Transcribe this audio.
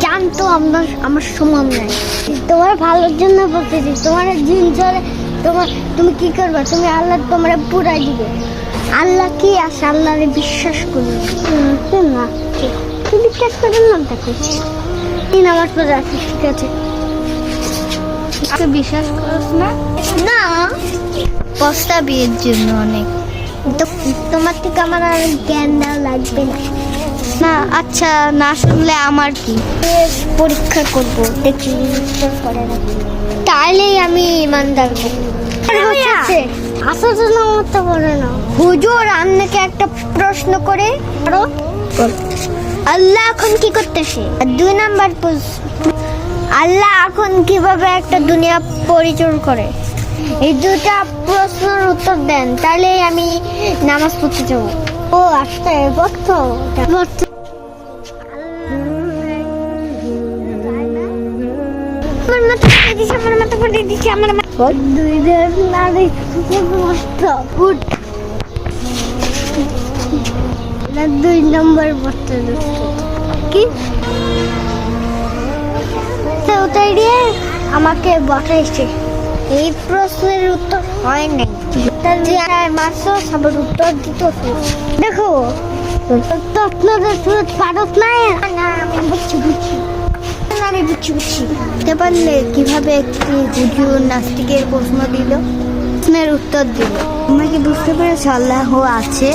জানতো আমার সমান নাই, তোমার ভালোর জন্য বলতেছি। তোমার দিন চলে, তুমি কি করবে? তুমি আল্লাহ তোমার পুরাই দিবে। আল্লাহ কি আছে? আল্লাহরে বিশ্বাস করবে না? তুই বিশ্বাস করেন না? তাকে নামাজ পড়ে আছিস, ঠিক আছে? বিশ্বাস করছ না? না, পস্তা বিয়ের জন্য অনেক। তোমার থেকে আমার আর জ্ঞান দেওয়া লাগবে না। না আচ্ছা, না শুনলে আমার কি? পরীক্ষা করবো, দেখি উত্তর করে না, তাইলেই আমি ইমানদার হবো। আসল মতো বলে না হুজুর, আপনাকে একটা প্রশ্ন করে আরো আল্লাহ এখন কি করতেছে? 2 নাম্বার আল্লাহ এখন কিভাবে একটা দুনিয়া পরিচালনা করে? এই 2টা প্রশ্নের উত্তর দেন, তাহলে আমি নামাজ পড়তে যাবো। ও আচ্ছা, বলতো আমার মাথা পড়ে দিচ্ছে, আমার মাথা 2 নম্বর পড়তে কি ওটাই দিয়ে আমাকে বসাইছে। এই প্রশ্নের উত্তর হয় নাই, মাত্র সবার উত্তর দিত। দেখো পারত নাই। আমি বুঝছি বুঝতে পারলে কিভাবে একটি হুজুর নাস্তিকের প্রশ্ন দিল, প্রশ্নের উত্তর দিল? তোমরা কি বুঝতে পেরেছো আল্লাহ আছে?